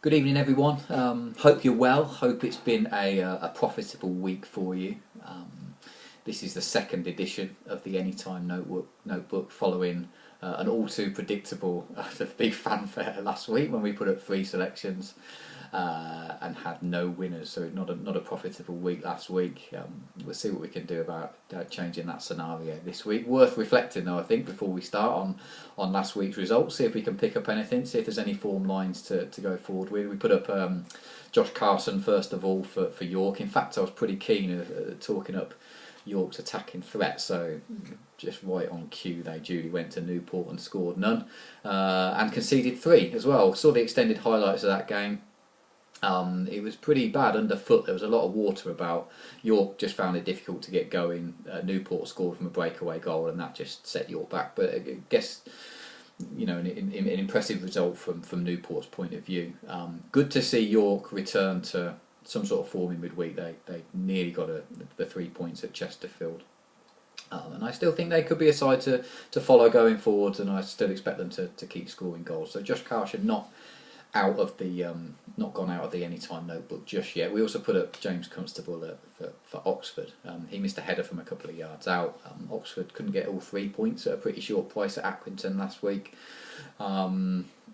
Good evening, everyone. Hope you're well. Hope it's been a profitable week for you. This is the second edition of the Anytime Notebook following an all too predictable big fanfare last week when we put up 3 selections and had no winners. So not a profitable week last week. We'll see what we can do about changing that scenario this week. Worth reflecting though, I think, before we start on last week's results. See if we can pick up anything. See if there's any form lines to go forward with. We put up Josh Carson first of all for York. In fact, I was pretty keen at talking up York's attacking threat, so just right on cue they duly went to Newport and scored none and conceded 3 as well. Saw the extended highlights of that game. It was pretty bad underfoot. There was a lot of water about. York just found it difficult to get going. Newport scored from a breakaway goal and that just set York back, but I guess an impressive result from Newport's point of view. Good to see York return to some sort of form in midweek. They nearly got the 3 points at Chesterfield, and I still think they could be a side to follow going forwards, and I still expect them to keep scoring goals. So Josh Carson not gone out of the Anytime Notebook just yet. We also put up James Constable for Oxford. He missed a header from a couple of yards out. Oxford couldn't get all 3 points at a pretty short price at Accrington last week.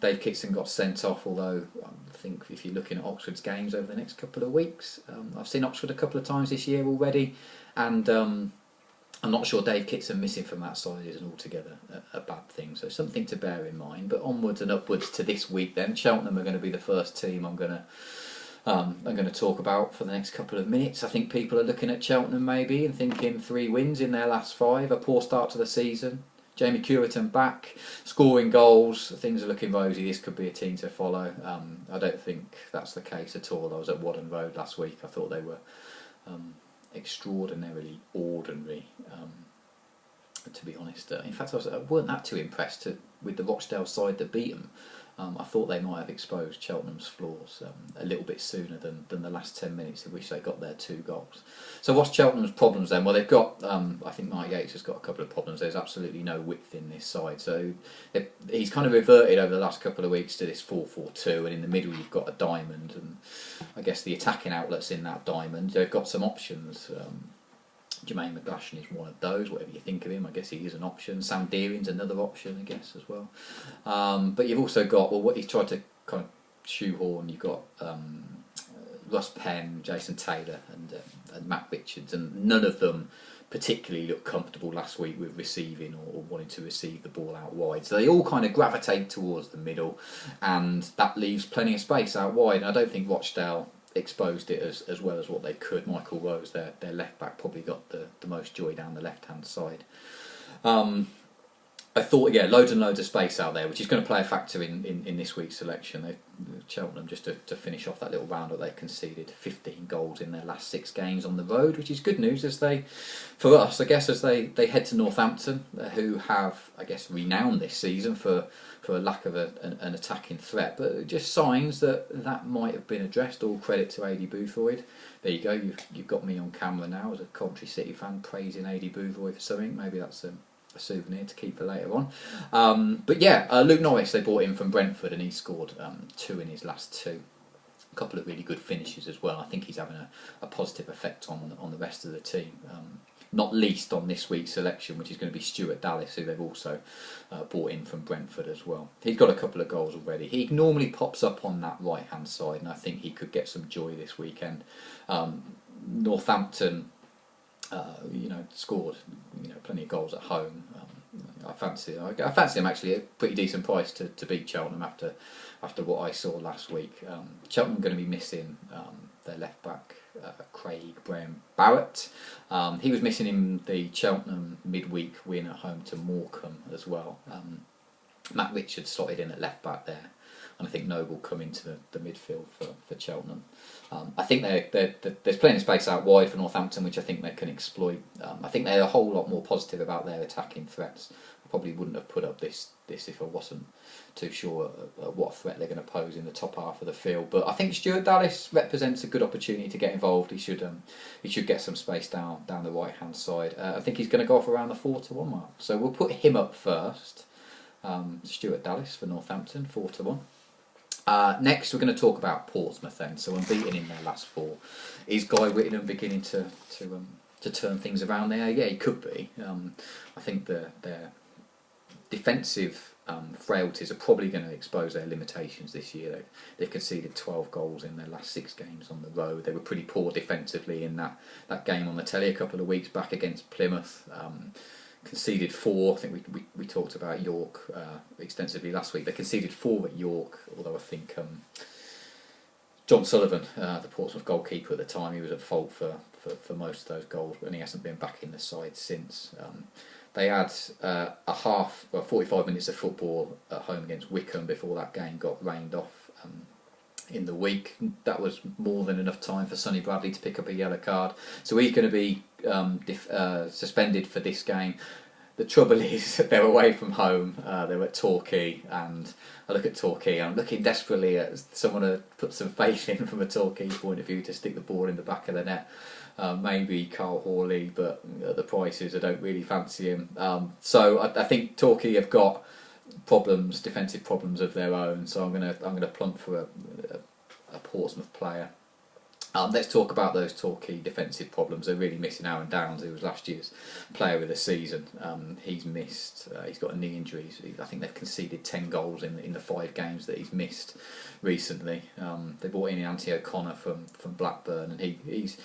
Dave Kitson got sent off, although I think if you're looking at Oxford's games over the next couple of weeks, I've seen Oxford a couple of times this year already, and I'm not sure Dave Kitson missing from that side isn't altogether a bad thing, so something to bear in mind. But onwards and upwards to this week then. Cheltenham are going to be the first team I'm going to talk about for the next couple of minutes. I think people are looking at Cheltenham maybe and thinking 3 wins in their last 5, a poor start to the season. Jamie Curitan back, scoring goals, things are looking rosy. This could be a team to follow. I don't think that's the case at all. I was at Wadden Road last week. I thought they were extraordinarily ordinary, to be honest. In fact, I weren't that too impressed with the Rochdale side that beat them. I thought they might have exposed Cheltenham's flaws a little bit sooner than the last 10 minutes in which they got their 2 goals. So what's Cheltenham's problems then? Well, they've got, I think Mark Yates has got a couple of problems. There's absolutely no width in this side. So he's kind of reverted over the last couple of weeks to this 4-4-2, and in the middle you've got a diamond, and I guess the attacking outlets in that diamond, they've got some options. Jermaine McGlashan is one of those, whatever you think of him. I guess he is an option. Sam Deering's another option, I guess, as well. But you've also got, what he's tried to kind of shoehorn, you've got Russ Penn, Jason Taylor and Matt Richards, and none of them particularly looked comfortable last week with receiving or wanting to receive the ball out wide. So they all kind of gravitate towards the middle, and that leaves plenty of space out wide. And I don't think Rochdale exposed it as well as what they could. Michael Rose, their left back, probably got the most joy down the left hand side. I thought, loads and loads of space out there, which is going to play a factor in this week's selection. Cheltenham, just to finish off that little roundup, they conceded 15 goals in their last 6 games on the road, which is good news for us, I guess, as they head to Northampton, who have, I guess, renowned this season for a lack of an attacking threat, but just signs that might have been addressed. All credit to Adi Boothroyd. There you go, you've got me on camera now as a Coventry City fan praising Adi Boothroyd for something. Maybe that's a souvenir to keep for later on. Luke Norris they brought in from Brentford, and he scored 2 in his last 2. A couple of really good finishes as well. I think he's having a positive effect on the rest of the team. Not least on this week's selection, which is going to be Stuart Dallas, who they've also brought in from Brentford as well. He's got a couple of goals already. He normally pops up on that right hand side, and I think he could get some joy this weekend. Northampton scored plenty of goals at home. I fancy them actually at a pretty decent price to beat Cheltenham after what I saw last week. Cheltenham going to be missing their left back Craig Graham Barrett. He was missing in the Cheltenham midweek win at home to Morecambe as well. Matt Richards slotted in at left back there, and I think Noble come into the midfield for Cheltenham. I think there's plenty of space out wide for Northampton, which I think they can exploit. I think they're a whole lot more positive about their attacking threats. I probably wouldn't have put up this if I wasn't too sure what threat they're going to pose in the top half of the field. But I think Stuart Dallas represents a good opportunity to get involved. He should get some space down the right hand side. I think he's going to go off around the 4-1 mark. So we'll put him up first. Stuart Dallas for Northampton, 4-1. Next, we're going to talk about Portsmouth then. So unbeaten in their last 4. Is Guy Whittingham beginning to turn things around there? Yeah, he could be. I think their defensive frailties are probably going to expose their limitations this year. They've conceded 12 goals in their last 6 games on the road. They were pretty poor defensively in that game on the telly a couple of weeks back against Plymouth. Conceded 4. I think we talked about York extensively last week. They conceded 4 at York, although I think John Sullivan, the Portsmouth goalkeeper at the time, he was at fault for most of those goals, and he hasn't been back in the side since. They had 45 minutes of football at home against Wycombe before that game got rained off in the week. That was more than enough time for Sonny Bradley to pick up a yellow card. So he's going to be suspended for this game. The trouble is they're away from home. They're at Torquay, and I look at Torquay and I'm looking desperately at someone to put some faith in from a Torquay point of view to stick the ball in the back of the net. Maybe Carl Hawley, but at the prices I don't really fancy him. So I think Torquay have got problems, defensive problems of their own. So I'm gonna plump for a Portsmouth player. Let's talk about those Torquay defensive problems. They're really missing Aaron Downs, who was last year's player of the season. He's missed. He's got a knee injury. I think they've conceded 10 goals in the 5 games that he's missed recently. They brought in Anthony O'Connor from Blackburn, and he's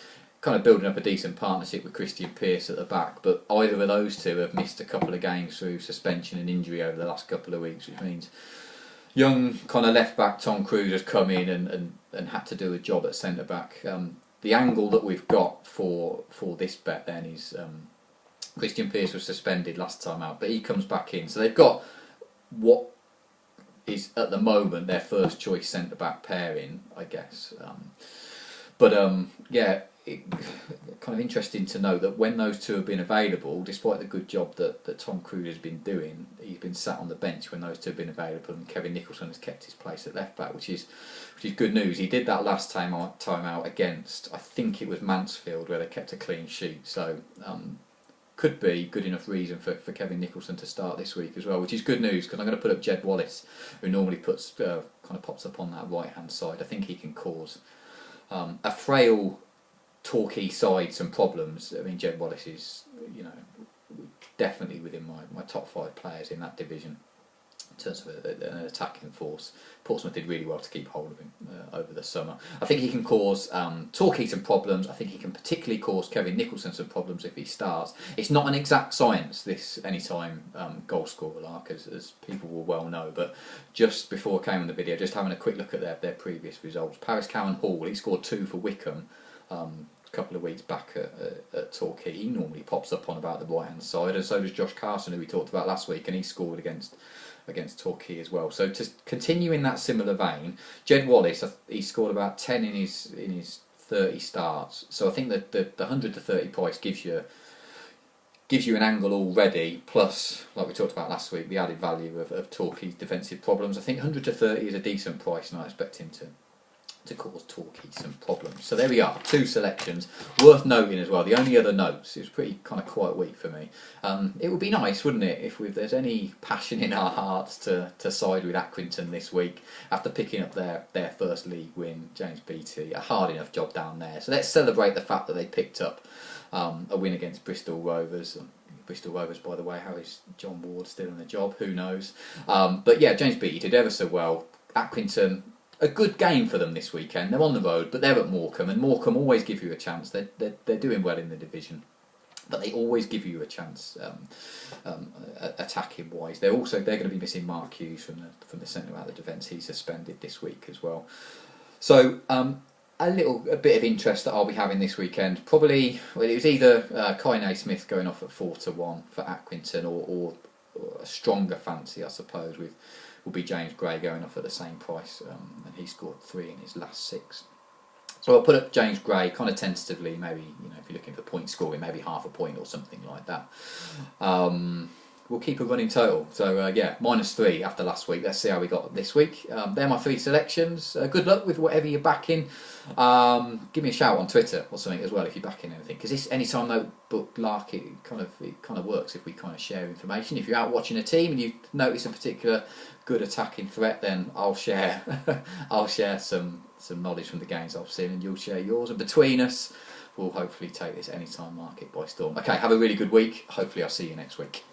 kind of building up a decent partnership with Christian Pearce at the back. But either of those two have missed a couple of games through suspension and injury over the last couple of weeks, which means young kind of left back Tom Cruise has come in and had to do a job at centre back. The angle that we've got for this bet then is Christian Pearce was suspended last time out, but he comes back in. So they've got what is at the moment their first choice centre back pairing, I guess. Kind of interesting to know that when those two have been available, despite the good job that Tom Cruise has been doing, he's been sat on the bench when those two have been available, and Kevin Nicholson has kept his place at left back, which is good news. He did that last time out against, I think it was Mansfield, where they kept a clean sheet. So could be good enough reason for Kevin Nicholson to start this week as well, which is good news, because I'm going to put up Jed Wallace, who normally pops up on that right hand side. I think he can cause a frail Torquay side some problems. I mean, Jed Wallace is, definitely within my top 5 players in that division in terms of an attacking force. Portsmouth did really well to keep hold of him over the summer. I think he can cause Torquay some problems. I think he can particularly cause Kevin Nicholson some problems if he starts. It's not an exact science, this anytime goal scorer lark, as people will well know, but just before I came on the video, just having a quick look at their previous results. Paris Cowan Hall, he scored 2 for Wycombe a couple of weeks back at Torquay. He normally pops up on about the right hand side, and so does Josh Carson, who we talked about last week, and he scored against Torquay as well. So to continue in that similar vein, Jed Wallace, he scored about 10 in his 30 starts. So I think that the 100 to 30 price gives you an angle already, plus, like we talked about last week, the added value of Torquay's defensive problems. I think 100 to 30 is a decent price, and I expect him to cause Torquay some problems. So there we are, 2 selections. Worth noting as well, the only other notes, it was pretty kind of quiet week for me. It would be nice, wouldn't it, if there's any passion in our hearts to side with Accrington this week after picking up their first league win. James Beattie, a hard enough job down there. So let's celebrate the fact that they picked up a win against Bristol Rovers. Bristol Rovers, by the way, how is John Ward still in the job? Who knows? But yeah, James Beattie did ever so well. Accrington, a good game for them this weekend. They're on the road, but they're at Morecambe, and Morecambe always give you a chance. They're doing well in the division, but they always give you a chance attacking wise. They're going to be missing Mark Hughes from the centre out of the defence. He's suspended this week as well. So a bit of interest that I'll be having this weekend. Probably, well, it was either Kai Naismith going off at 4-1 for Accrington, or a stronger fancy, I suppose, will be James Gray going off at the same price, and he scored 3 in his last 6. So I'll put up James Gray kind of tentatively, maybe, if you're looking for point scoring, maybe half a point or something like that. we'll keep a running total. So yeah, -3 after last week. Let's see how we got this week. They're my 3 selections. Good luck with whatever you're backing. Give me a shout on Twitter or something as well if you're backing anything, because this Anytime Notebook lark, it kind of works if we kind of share information. If you're out watching a team and you notice a particular good attacking threat, then I'll share I'll share some knowledge from the games I've seen, and you'll share yours, and between us we'll hopefully take this Anytime market by storm. Okay, have a really good week. Hopefully I'll see you next week.